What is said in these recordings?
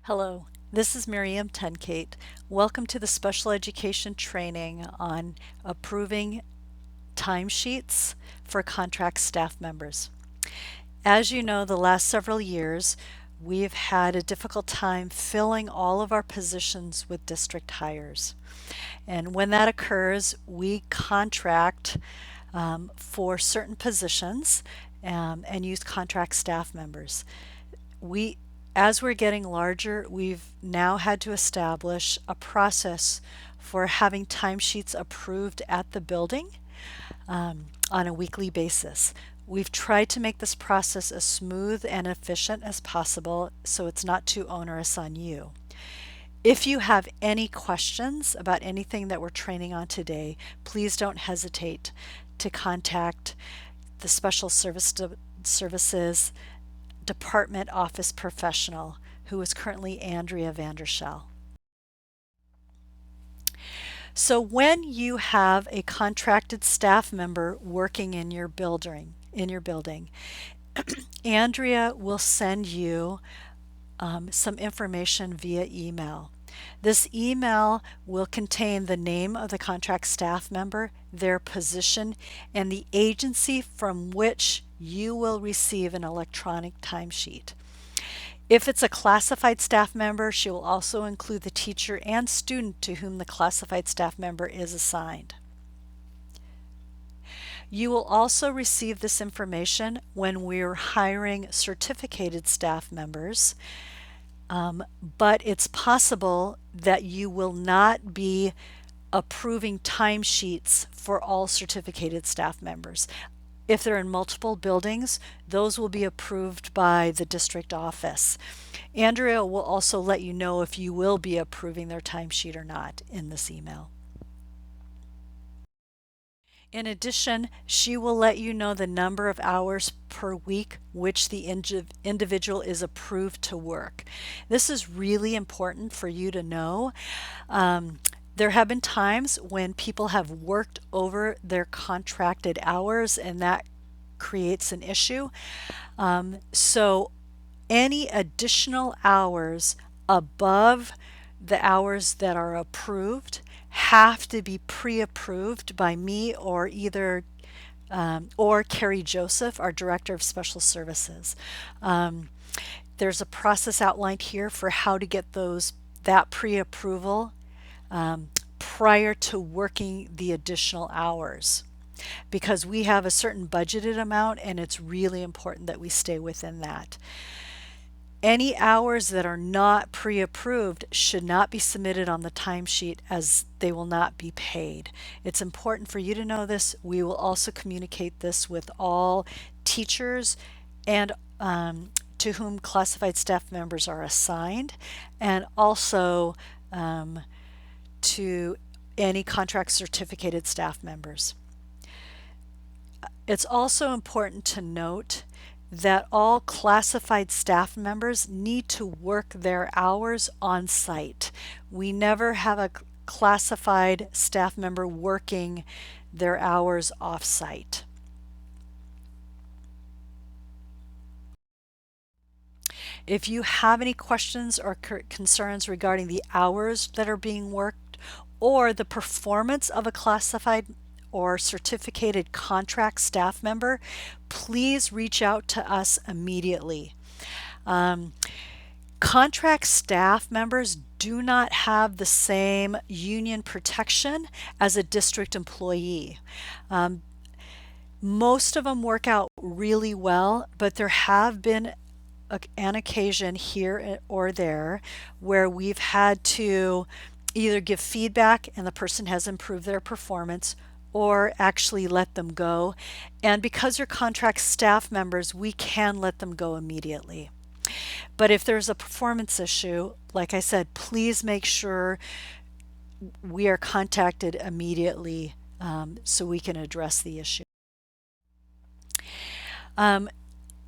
Hello, this is Miriam Tenkate. Welcome to the special education training on approving timesheets for contract staff members. As you know, the last several years, we've had a difficult time filling all of our positions with district hires. And when that occurs, we contract for certain positions and use contract staff members. We, as we're getting larger, we've now had to establish a process for having timesheets approved at the building on a weekly basis. We've tried to make this process as smooth and efficient as possible so it's not too onerous on you. If you have any questions about anything that we're training on today, please don't hesitate to contact the Special Services Department Office Professional, who is currently Andrea Vandershell. So when you have a contracted staff member working in your building, Andrea will send you some information via email. This email will contain the name of the contract staff member, their position, and the agency from which you will receive an electronic timesheet. If it's a classified staff member, she will also include the teacher and student to whom the classified staff member is assigned. You will also receive this information when we're hiring certificated staff members, but it's possible that you will not be approving timesheets for all certificated staff members. If they're in multiple buildings, those will be approved by the district office. Andrea will also let you know if you will be approving their timesheet or not in this email. In addition, she will let you know the number of hours per week which the individual is approved to work. This is really important for you to know. There have been times when people have worked over their contracted hours, and that creates an issue. So any additional hours above the hours that are approved have to be pre-approved by me or either or Carrie Joseph, our Director of Special Services. There's a process outlined here for how to get that pre-approval prior to working the additional hours, because we have a certain budgeted amount and it's really important that we stay within that. Any hours that are not pre-approved should not be submitted on the timesheet, as they will not be paid. It's important for you to know this. We will also communicate this with all teachers and to whom classified staff members are assigned, and also to any contract certificated staff members. It's also important to note that all classified staff members need to work their hours on site. We never have a classified staff member working their hours off site. If you have any questions or concerns regarding the hours that are being worked or the performance of a classified or certificated contract staff member, please reach out to us immediately. Contract staff members do not have the same union protection as a district employee. Most of them work out really well, but there have been an occasion here or there where we've had to either give feedback and the person has improved their performance, or actually let them go. And because they're contract staff members, we can let them go immediately. But if there's a performance issue, like I said, please make sure we are contacted immediately so we can address the issue.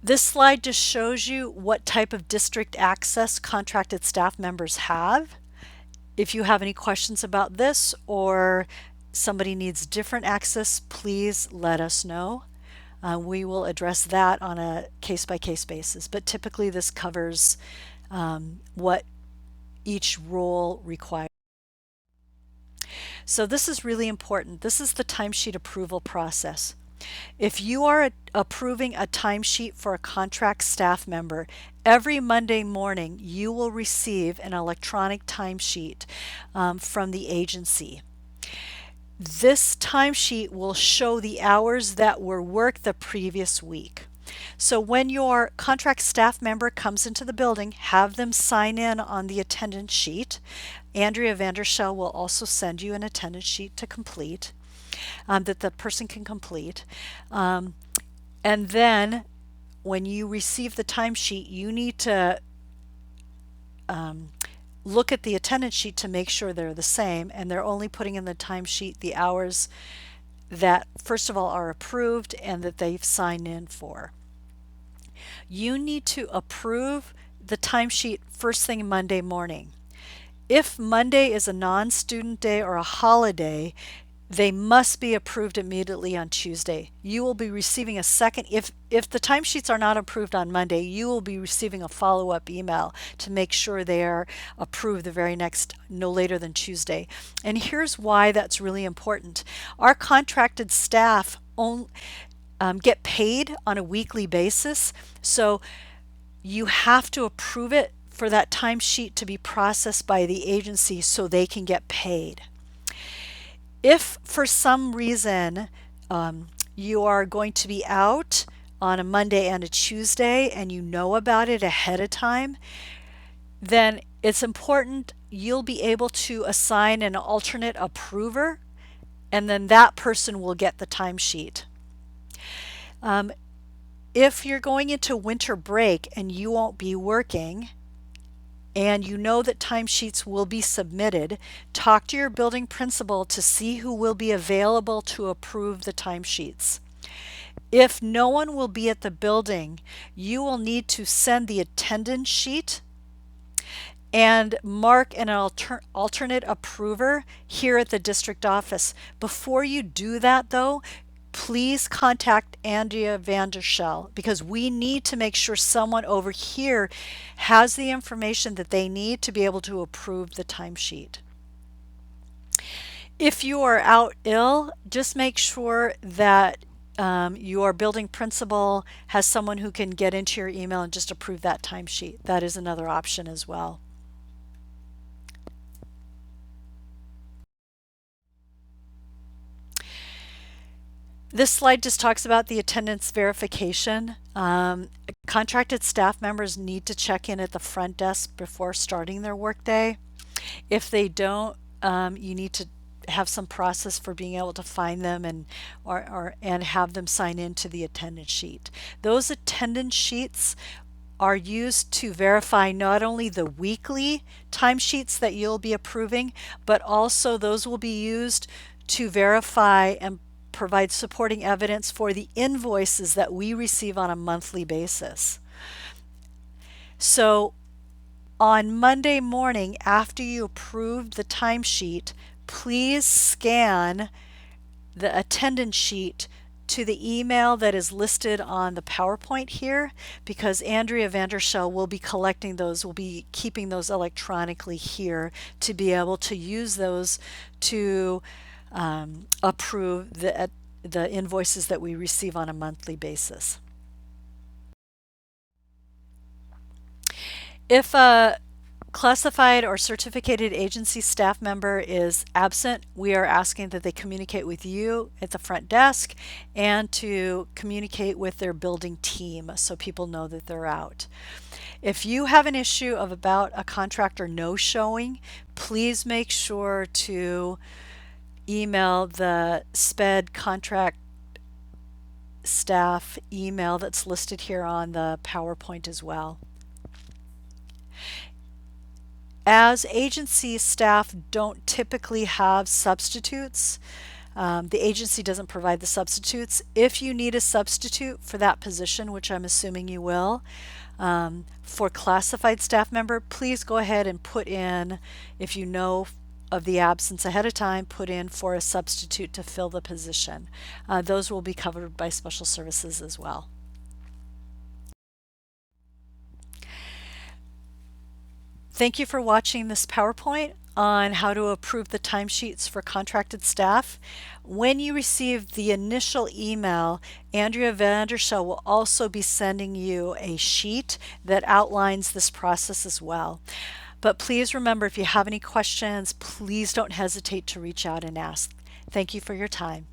This slide just shows you what type of district access contracted staff members have. If you have any questions about this or somebody needs different access, please let us know. We will address that on a case-by-case basis, but typically this covers what each role requires. So this is really important. This is the timesheet approval process. If you are approving a timesheet for a contract staff member, every Monday morning you will receive an electronic timesheet from the agency. This timesheet will show the hours that were worked the previous week. So when your contract staff member comes into the building, have them sign in on the attendance sheet. Andrea Vandershell will also send you an attendance sheet to complete, that the person can complete. And then when you receive the timesheet, you need to look at the attendance sheet to make sure they're the same, and they're only putting in the timesheet the hours that, first of all, are approved and that they've signed in for. You need to approve the timesheet first thing Monday morning. If Monday is a non-student day or a holiday, they must be approved immediately on Tuesday. You will be receiving a second, if the timesheets are not approved on Monday, you will be receiving a follow-up email to make sure they are approved the very next, no later than Tuesday. And here's why that's really important. Our contracted staff get paid on a weekly basis, so you have to approve it for that timesheet to be processed by the agency so they can get paid. If for some reason you are going to be out on a Monday and a Tuesday and you know about it ahead of time, then it's important you'll be able to assign an alternate approver, and then that person will get the timesheet. If you're going into winter break and you won't be working, and you know that timesheets will be submitted, talk to your building principal to see who will be available to approve the timesheets. If no one will be at the building, you will need to send the attendance sheet and mark an alternate approver here at the district office. Before you do that, though, please contact Andrea Vandershell, because we need to make sure someone over here has the information that they need to be able to approve the timesheet. If you are out ill, just make sure that your building principal has someone who can get into your email and just approve that timesheet. That is another option as well. This slide just talks about the attendance verification. Contracted staff members need to check in at the front desk before starting their workday. If they don't, you need to have some process for being able to find them and have them sign in to the attendance sheet. Those attendance sheets are used to verify not only the weekly timesheets that you'll be approving, but also those will be used to verify and provide supporting evidence for the invoices that we receive on a monthly basis. So on Monday morning, after you approve the timesheet, please scan the attendance sheet to the email that is listed on the PowerPoint here, because Andrea Vandershell will be collecting those, will be keeping those electronically here to be able to use those to approve the invoices that we receive on a monthly basis. If a classified or certificated agency staff member is absent, we are asking that they communicate with you at the front desk and to communicate with their building team so people know that they're out. If you have an issue about a contractor no showing, please make sure to email the SPED contract staff email that's listed here on the PowerPoint as well. As agency staff don't typically have substitutes, the agency doesn't provide the substitutes. If you need a substitute for that position, which I'm assuming you will, for classified staff member, please go ahead and put in, if you know of the absence ahead of time, put in for a substitute to fill the position. Those will be covered by special services as well. Thank you for watching this PowerPoint on how to approve the timesheets for contracted staff. When you receive the initial email, Andrea Vandershell will also be sending you a sheet that outlines this process as well. But please remember, if you have any questions, please don't hesitate to reach out and ask. Thank you for your time.